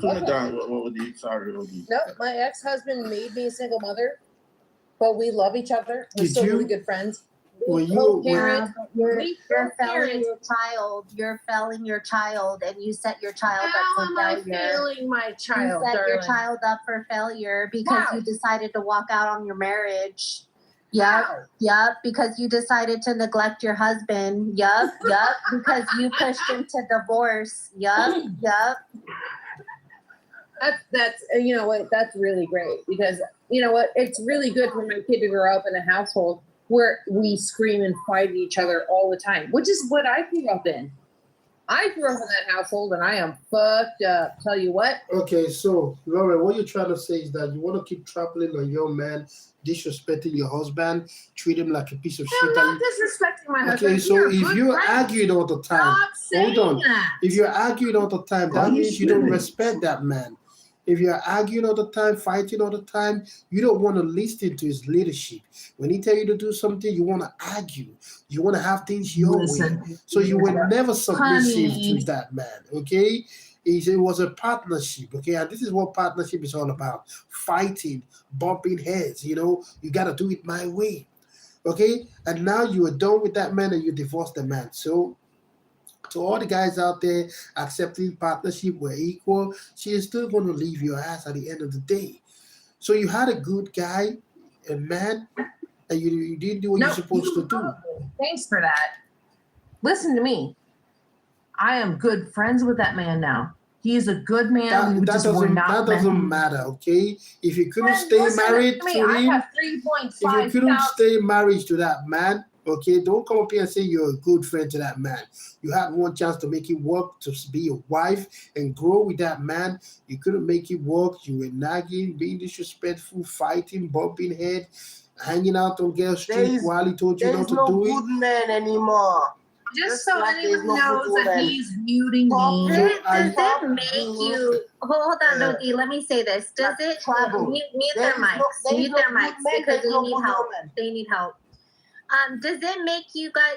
Tune it down. What would you? Sorry, OD. Nope, my ex-husband made me a single mother, but we love each other. We're still really good friends. You're co-parent. You're failing your child, and you set your child up How for am I failure. failing my child, You set darling? your child up for failure because you decided to walk out on your marriage. Yep, because you decided to neglect your husband. Yep, because you pushed him to divorce. Yep. That's you know what, that's really great, because you know what, it's really good for my kid to grow up in a household where we scream and fight at each other all the time, which is what I grew up in. I grew up in that household and I am fucked up. Tell you what. Okay, so Lauren, what you're trying to say is that you want to keep trampling on your man, disrespecting your husband, treat him like a piece of shit. I'm not disrespecting my husband. Okay, so if you're arguing all the time, hold on. If you're arguing all the time, that means you don't respect that man. If you're arguing all the time, fighting all the time, you don't want to listen to his leadership. When he tell you to do something, you want to argue. You want to have things your way. So you were never submissive to that man, okay? It was a partnership, okay? And this is what partnership is all about. Fighting, bumping heads, you know? You got to do it my way, okay? And now you are done with that man and you divorced the man. So to all the guys out there accepting partnership, we're equal, she is still going to leave your ass at the end of the day. So you had a good guy, a man, and you didn't do what you're supposed to do. Thanks for that. Listen to me. I am good friends with that man now. He is a good man. That doesn't matter, okay? If you couldn't stay married to him, if you couldn't stay married to that man, okay, don't come up here and say you're a good friend to that man. You had one chance to make it work, to be your wife and grow with that man. You couldn't make it work. You were nagging, being disrespectful, fighting, bumping head, hanging out on Girl Street while he told you not to do it. There's no good man anymore. Just so anyone knows that he's muting me. Does it make you... Hold on, Doki. Let me say this. Does it... Mute their mics. Mute their mics because they need help. They need help. Does it make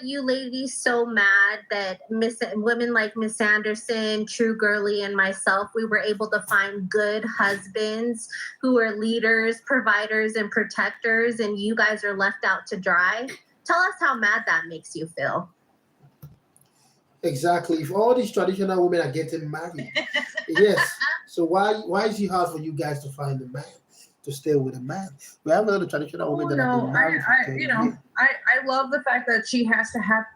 you ladies so mad that women like Miss Anderson, True Girly, and myself, we were able to find good husbands who are leaders, providers, and protectors, and you guys are left out to dry? Tell us how mad that makes you feel. Exactly. If all these traditional women are getting married, yes. So why is it hard for you guys to find a man, to stay with a man? We have another traditional women that have been married for 10 years. I love the fact that she has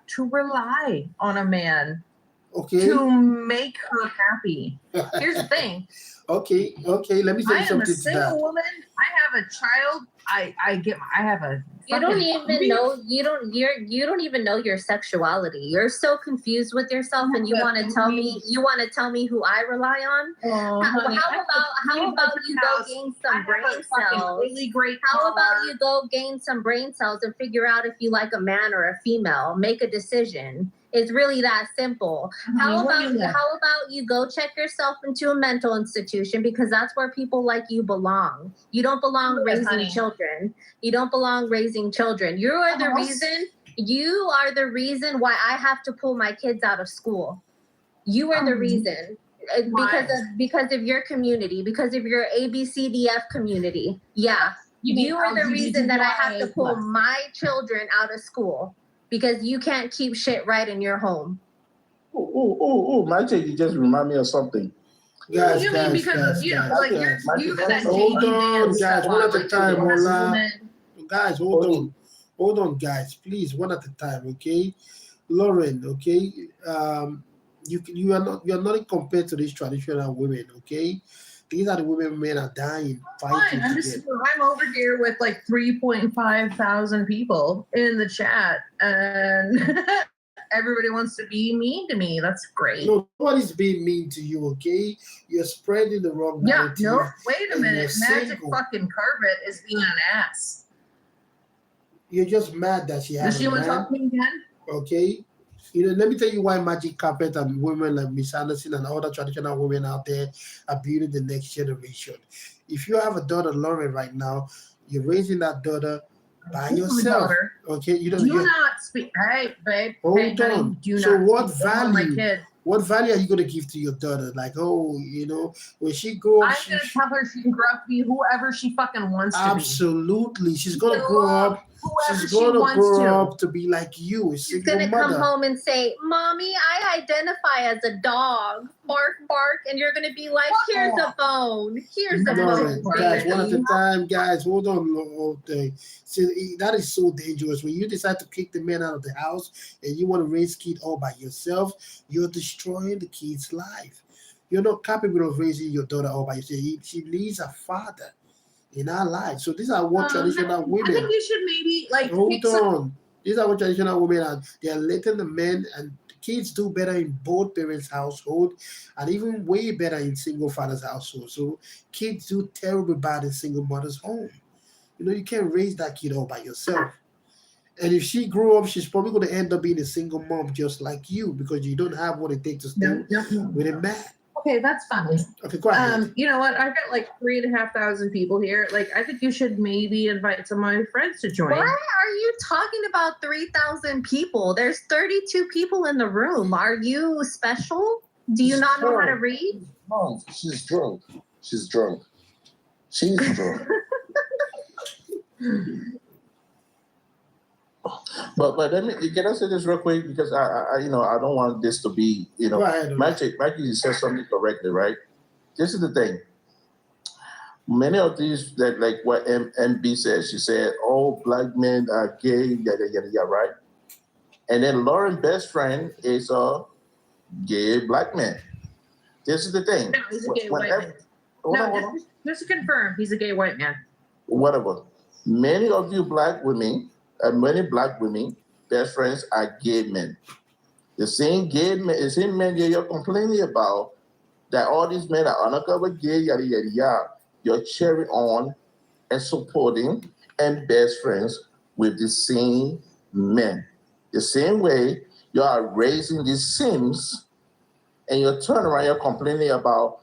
to rely on a man to make her happy. Here's the thing. Okay. Let me say something to that. I am a single woman. I have a child. I have a. You don't even know. You don't even know your sexuality. You're so confused with yourself, and you want to tell me. You want to tell me who I rely on. How about you go gain some brain cells? Really great. How about you go gain some brain cells and figure out if you like a man or a female? Make a decision. It's really that simple. How about you go check yourself into a mental institution, because that's where people like you belong. You don't belong raising children. You don't belong raising children. You are the reason. You are the reason why I have to pull my kids out of school. You are the reason. Because of your community, because of your ABCDF community. Yeah. You are the reason that I have to pull my children out of school. Because you can't keep shit right in your home. Oh, my take, you just remind me of something. Guys, hold on, guys, one at a time, guys, hold on, guys, please, one at a time, okay? Lauren, okay? You are not compared to these traditional women, okay? These are the women men are dying, fighting. I'm over here with like 3.5 thousand people in the chat, and everybody wants to be mean to me. That's great. Nobody's being mean to you, okay? You're spreading the wrong narrative. Yeah, no, wait a minute. Magic fucking Carpet is being an ass. You're just mad that she has. Does she want to talk to me again? Okay. Let me tell you why Magic Carpet and women like Miss Anderson and other traditional women out there are building the next generation. If you have a daughter, Lauren, right now, you're raising that daughter by yourself. Okay, do not speak. Hey, babe. Hold on. So what value? What value are you going to give to your daughter? Like, oh, you know, when she grow up, I'm gonna tell her she can grow up to be whoever she fucking wants to be. absolutely, she's going to grow up. Whoever She's going to wants grow up to be like you. She's gonna come home and say, "Mommy, I identify as a dog. Bark, bark," and you're gonna be like, "Here's a bone. Here's a bone." Guys, one at a time, guys. Hold on. See, that is so dangerous. When you decide to kick the man out of the house and you want to raise kid all by yourself, you're destroying the kid's life. You're not capable of raising your daughter all by yourself. She needs a father in our life. So these are what traditional women. I think you should maybe like hold on. These are what traditional women are. They are letting the men and kids do better in both parents' household, and even way better in single father's household. So kids do terribly bad in single mother's home. You know, you can't raise that kid all by yourself. And if she grew up, she's probably going to end up being a single mom just like you because you don't have what it takes to stay with a man. Okay, that's fine. Okay, go ahead. You know what? I've got like 3,500 people here. Like, I think you should maybe invite some of my friends to join. Why are you talking about 3,000 people? There's 32 people in the room. Are you special? Do you not know how to read? No, she's drunk. She's drunk. She's drunk. But let me, can I say this real quick, because I you know, I don't want this to be, you know, Magic said something correctly, right? This is the thing. Many of these, that like what MB said, she said, "Oh, black men are gay, yada yada yada," right? And then Lauren's best friend is a gay black man. This is the thing. No, he's a gay white man. No, just to confirm, he's a gay white man. Whatever. Many of you black women. Many black women, best friends are gay men. The same gay men, the same men that you're complaining about, that all these men are undercover gay, yada yada yada. You're cheering on and supporting and best friends with the same men. The same way you are raising these Sims, and you're turning around, you're complaining about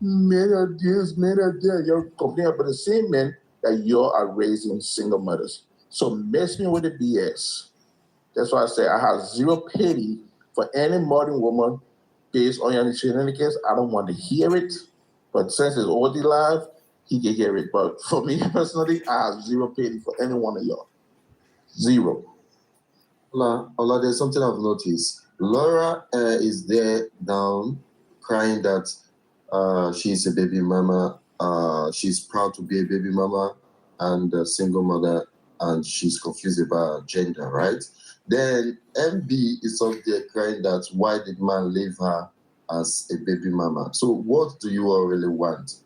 men are this, men are that. You're complaining about the same men that you are raising single mothers. So mess me with the BS. That's why I say I have zero pity for any modern woman based on your shenanigans. I don't want to hear it. But since it's already live, he can hear it. But for me personally, I have zero pity for any one of y'all. Zero. Ola, there's something I've noticed. Laura is there down crying that she's a baby mama. She's proud to be a baby mama and a single mother. And she's confused about gender, right? Then MB is up there crying that why did man leave her as a baby mama? So what do you all really want?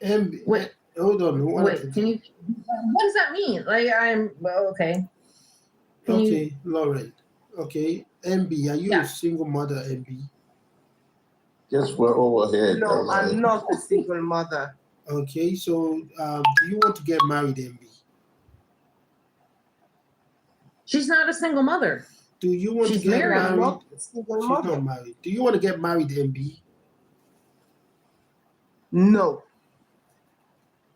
MB, wait, hold on. Wait, can you? What does that mean? Like, okay. Okay, Lauren. Okay, MB, are you a single mother, MB? Yes, we're over here. No, I'm not a single mother. Okay, so do you want to get married, MB? She's not a single mother. Do you want to get married? She's not married. Do you want to get married, MB? No.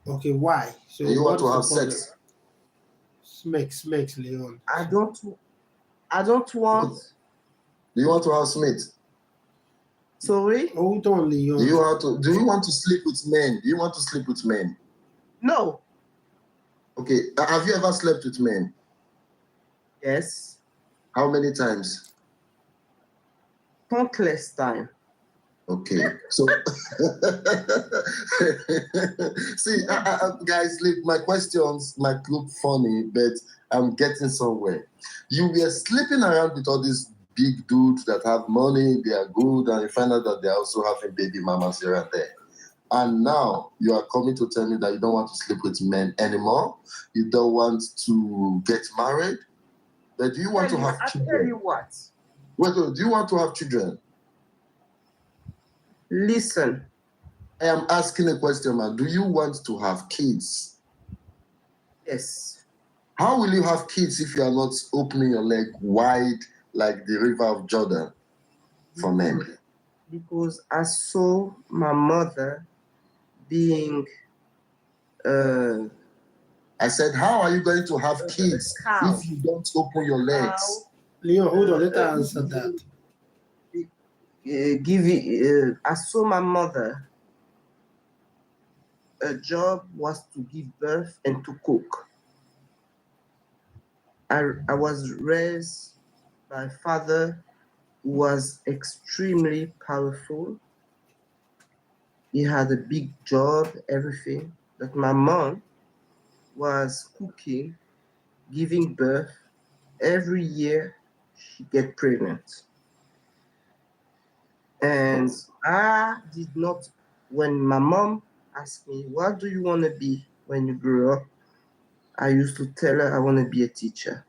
Okay, why? So you want to have sex? Smacks, Leon. I don't want. Do you want to have Smith? Sorry? Hold on, Leon. Do you want to sleep with men? Do you want to sleep with men? No. Okay. Have you ever slept with men? Yes. How many times? Countless time. Okay. So, see, guys, my questions might look funny, but I'm getting somewhere. You were sleeping around with all these big dudes that have money, they are good, and you find out that they're also having baby mamas here and there. And now you are coming to tell me that you don't want to sleep with men anymore. You don't want to get married. But do you want to have children? I'll tell you what. Wait, do you want to have children? Listen. I am asking a question, man. Do you want to have kids? Yes. How will you have kids if you are not opening your leg wide like the river of Jordan for men? Because I saw my mother being I said, how are you going to have kids if you don't open your legs? Leon, hold on, let her answer that. I saw my mother. Her job was to give birth and to cook. I was raised by a father who was extremely powerful. He had a big job, everything. But my mom was cooking, giving birth. Every year she get pregnant. And I did not, when my mom asked me, what do you want to be when you grow up? I used to tell her I want to be a teacher.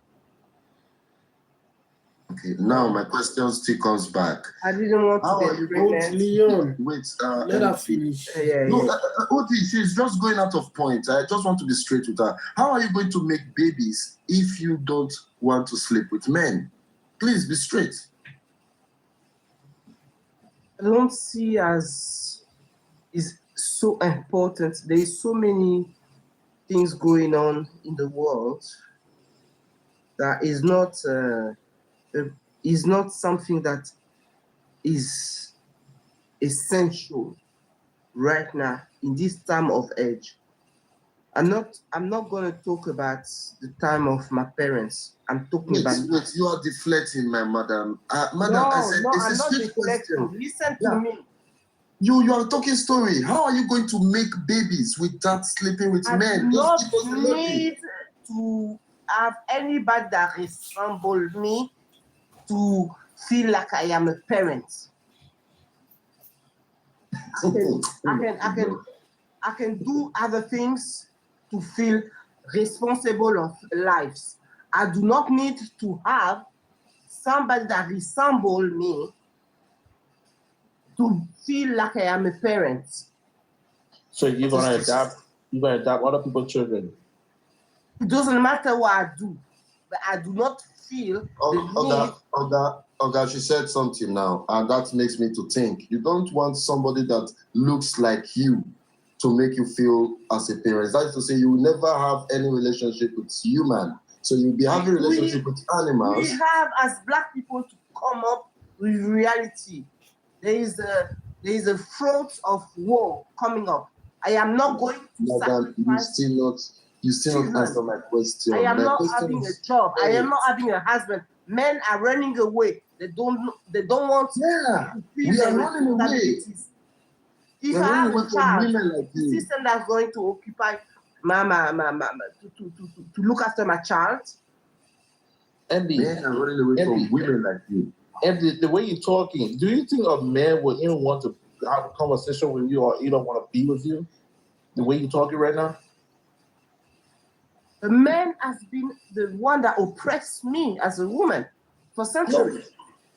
Okay, now my question still comes back. I didn't want How to are get you pregnant. Leon, Wait, let her finish. no, Odi, she's just going out of point. I just want to be straight with her. How are you going to make babies if you don't want to sleep with men? Please be straight. I don't see as is so important. There is so many things going on in the world that is not something that is essential right now in this time of age. I'm not going to talk about the time of my parents. I'm talking about. Wait, you are deflecting, my madam. Madam, No, I said it's I'm a not straight deflecting. question. Listen to Yeah. me. You are talking story. How are you going to make babies without sleeping with I men? do not Just give us the logic. need to have anybody that resembles me to feel like I am a parent. I can do other things to feel responsible of lives. I do not need to have somebody that resembles me to feel like I am a parent. So you're gonna adopt other people's children. It doesn't matter what I do, but I do not feel the need. Oga, she said something now, and that makes me to think. You don't want somebody that looks like you to make you feel as a parent. That is to say, you will never have any relationship with human. So you'll be having a relationship with animals. We have, as Black people, to come up with reality. There is a front of war coming up. I am not going to Madam, sacrifice. you still not answer my question. I am My not question having a is- job. I am not having a husband. Men are running away. They don't want Yeah, to feel we are their running away. responsibilities. If We're I have running away a from child, women like the you. system that's going to occupy to look after my child. MB, Men are running away from women like you. and the way you're talking, do you think a man would even want to have a conversation with you, or you don't want to be with you? The way you're talking right now? The man has been the one that oppressed me as a woman for centuries.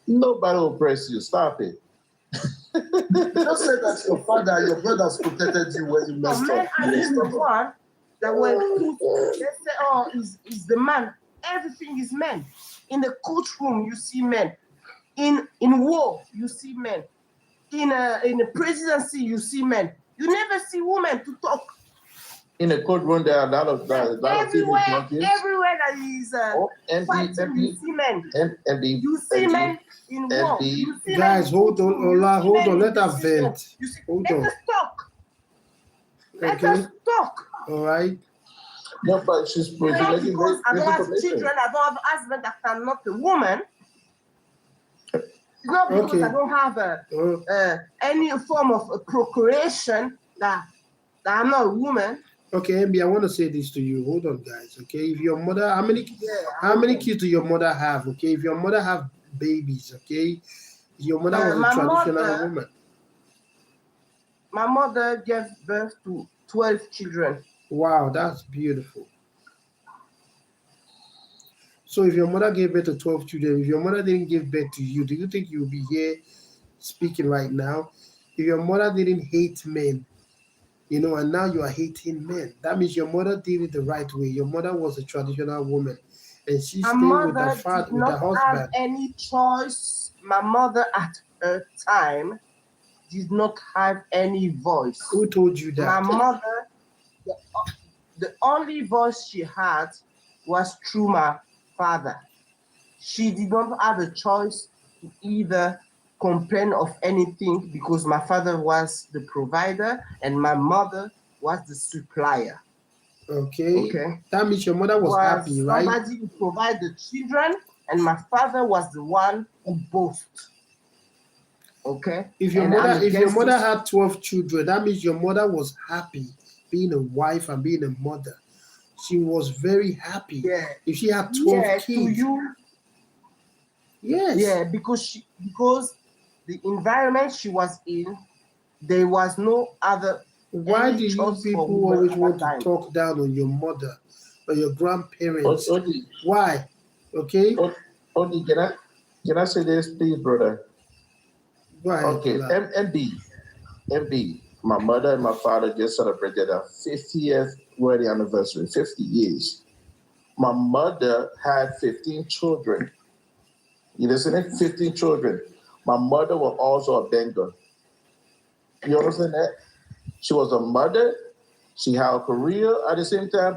Nobody will oppress you. Stop it. Just say that your father, your brothers protected you when you No, messed men up. has been the one that were put, they say, oh, is the man. Everything is men. In the courtroom, you see men. In war, you see men. In the presidency, you see men. You never see women to talk. In the courtroom, there are a lot of people Everywhere talking. that is fighting, you see men. You see men in war. You see Guys, men hold on, Ola, hold on, let her vent. You see, Hold let on. us talk. Let Okay. us talk. All right. No, but she's It's not making because I don't have information. children, I don't have a husband, that I'm not a woman. It's not because Okay. I don't have any form of procreation that I'm not a woman. Okay, MB, I want to say this to you. Hold on, guys. Okay, if your mother, how many kids do your mother have? Okay, if your mother have babies, okay, your mother was a traditional woman. My mother gave birth to 12 children. Wow, that's beautiful. So if your mother gave birth to 12 children, if your mother didn't give birth to you, do you think you'll be here speaking right now? If your mother didn't hate men, and now you are hating men, that means your mother did it the right way. Your mother was a traditional woman, and she stayed with her father, with her husband. Have any choice. My mother at her time did not have any voice. Who told you that? My mother, the only voice she had was through my father. she did not have a choice to either complain of anything because my father was the provider and my mother was the supplier. Okay. That means your mother was happy, right? Somebody who provide the children, and my father was the one who boasted. Okay. If your mother had 12 children, that means your mother was happy being a wife and being a mother. She was very happy. Yeah. If she had 12 kids. To you. Yes. Yeah, because the environment she was in, there was no other. Why do you people always want to talk down on your mother or your grandparents? Odi, why? Okay. Odi, can I say this, please, brother? Why? Okay, MB. My mother and my father just celebrated our 50th wedding anniversary, 50 years. My mother had 15 children. You listening? 15 children. My mother was also a banker. You understand that? She was a mother. She had a career at the same time.